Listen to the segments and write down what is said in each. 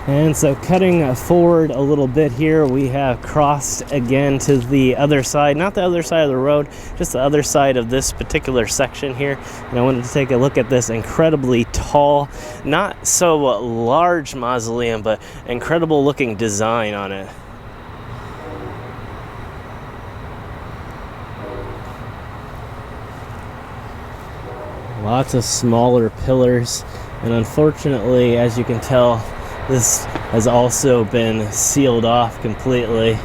And so cutting forward a little bit here, we have crossed again to the other side, not the other side of the road, just the other side of this particular section here. And I wanted to take a look at this incredibly tall, not so large mausoleum, but incredible looking design on it. Lots of smaller pillars, and unfortunately, as you can tell, this has also been sealed off completely.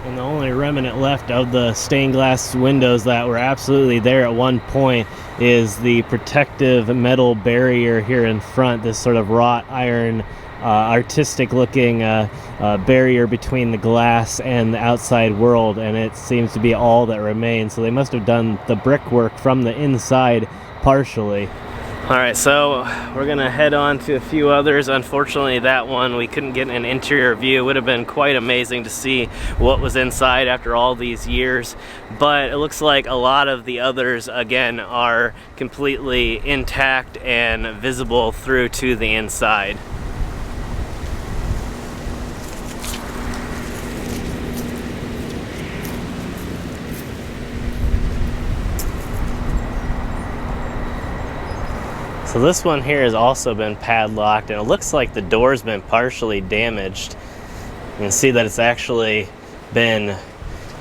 And the only remnant left of the stained glass windows that were absolutely there at one point is the protective metal barrier here in front, this sort of wrought iron, artistic looking barrier between the glass and the outside world, and it seems to be all that remains. So they must have done the brickwork from the inside partially. Alright, so we're gonna head on to a few others. Unfortunately, that one we couldn't get an interior view. It would have been quite amazing to see what was inside after all these years, but it looks like a lot of the others again are completely intact and visible through to the inside. So this one here has also been padlocked, and it looks like the door's been partially damaged. You can see that it's actually been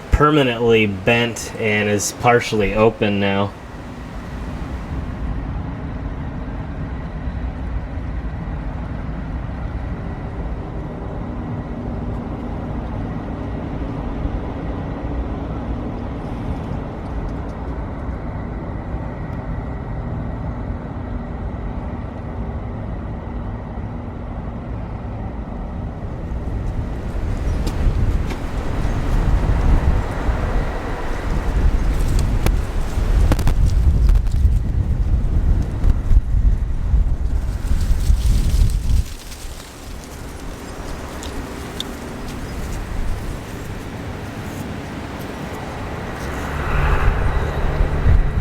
permanently bent and is partially open now.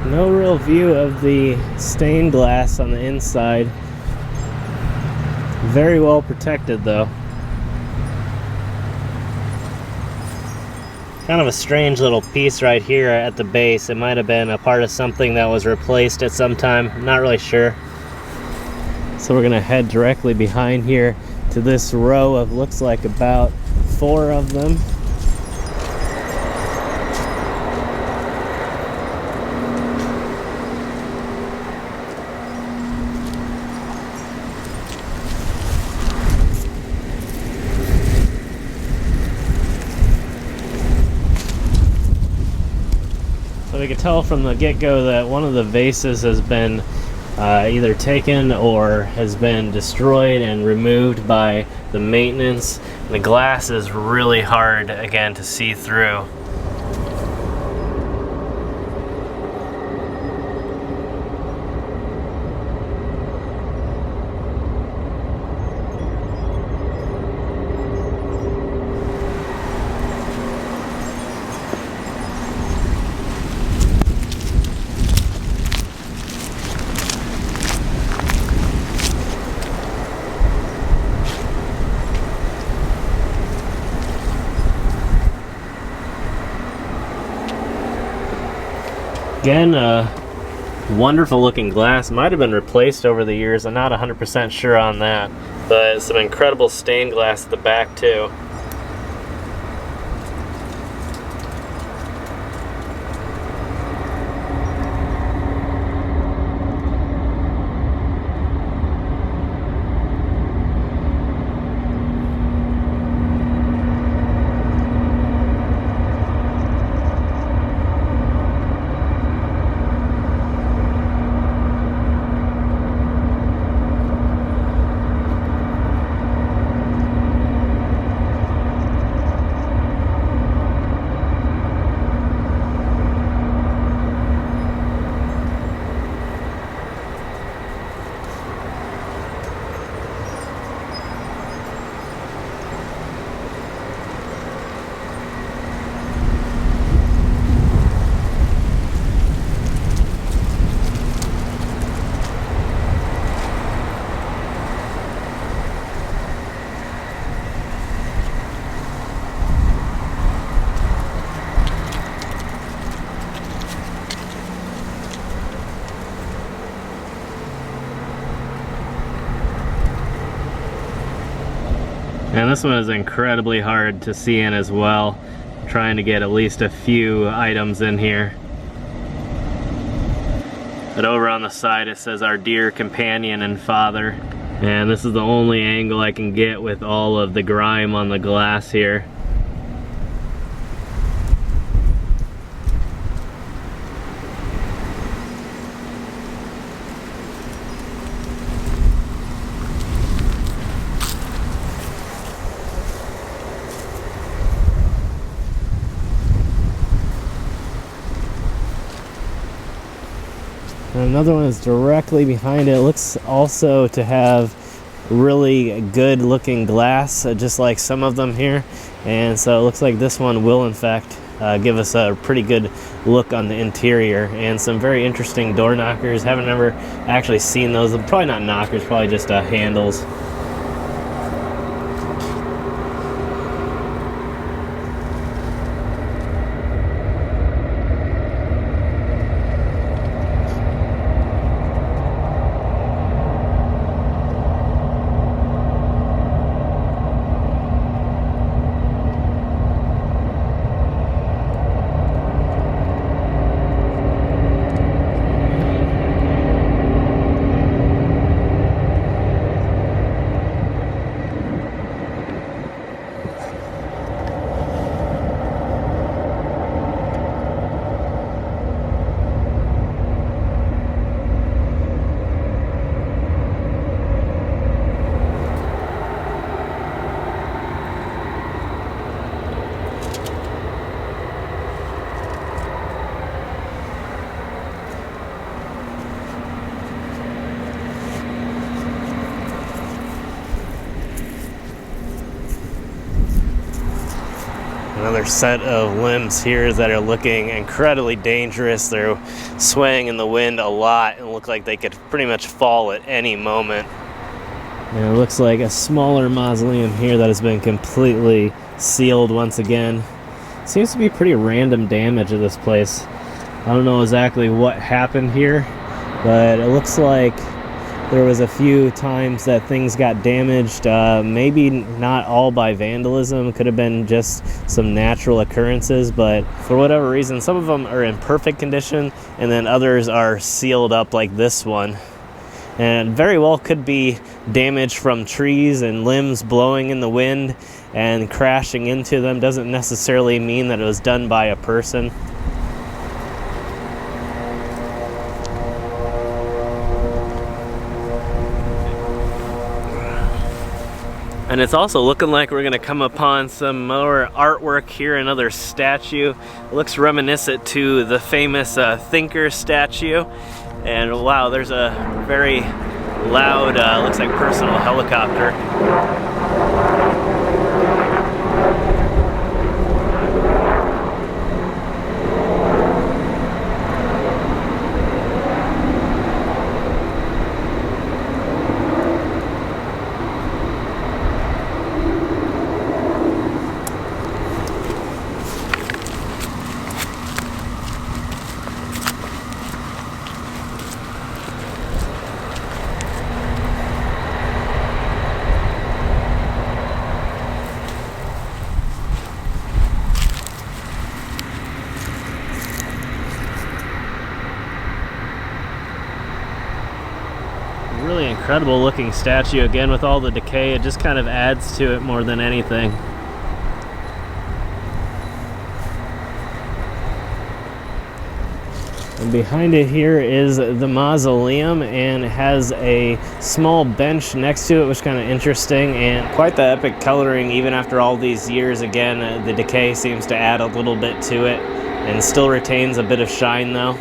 No real view of the stained glass on the inside. Very well protected though. Kind of a strange little piece right here at the base. It might have been a part of something that was replaced at some time. I'm not really sure. So we're gonna head directly behind here to this row of, looks like about 4 of them. So we could tell from the get-go that one of the vases has been either taken or has been destroyed and removed by the maintenance. The glass is really hard, again, to see through. Again, wonderful looking glass. Might have been replaced over the years. I'm not 100% sure on that. But some incredible stained glass at the back too. this one is incredibly hard to see in as well. Trying to get at least a few items in here. But over on the side it says our dear companion and father. And this is the only angle I can get with all of the grime on the glass here. Another one is directly behind it. It looks also to have really good looking glass, just like some of them here. And so it looks like this one will in fact give us a pretty good look on the interior, and some very interesting door knockers. Haven't ever actually seen those. Probably not knockers, probably just handles. Another set of limbs here that are looking incredibly dangerous. They're swaying in the wind a lot and look like they could pretty much fall at any moment. And it looks like a smaller mausoleum here that has been completely sealed once again. Seems to be pretty random damage of this place. I don't know exactly what happened here, but it looks like there was a few times that things got damaged, maybe not all by vandalism. It could have been just some natural occurrences, but for whatever reason, some of them are in perfect condition, and then others are sealed up like this one. And very well could be damage from trees and limbs blowing in the wind and crashing into them. Doesn't necessarily mean that it was done by a person. And it's also looking like we're gonna come upon some more artwork here, another statue. It looks reminiscent to the famous thinker statue. And wow, there's a very loud, looks like personal helicopter. Really incredible looking statue. Again, with all the decay, it just kind of adds to it more than anything. And behind it here is the mausoleum, and it has a small bench next to it, which is kind of interesting, and quite the epic coloring even after all these years. Again, the decay seems to add a little bit to it and still retains a bit of shine though.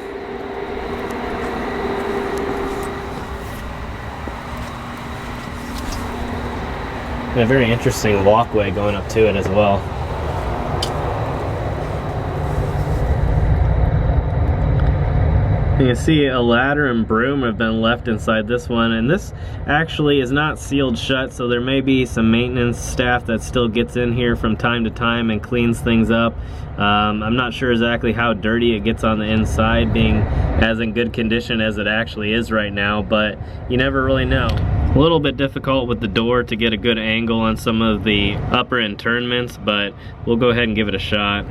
And a very interesting walkway going up to it as well. You can see a ladder and broom have been left inside this one, and this actually is not sealed shut, so there may be some maintenance staff that still gets in here from time to time and cleans things up. I'm not sure exactly how dirty it gets on the inside, being as in good condition as it actually is right now, but you never really know. A little bit difficult with the door to get a good angle on some of the upper internments, but we'll go ahead and give it a shot.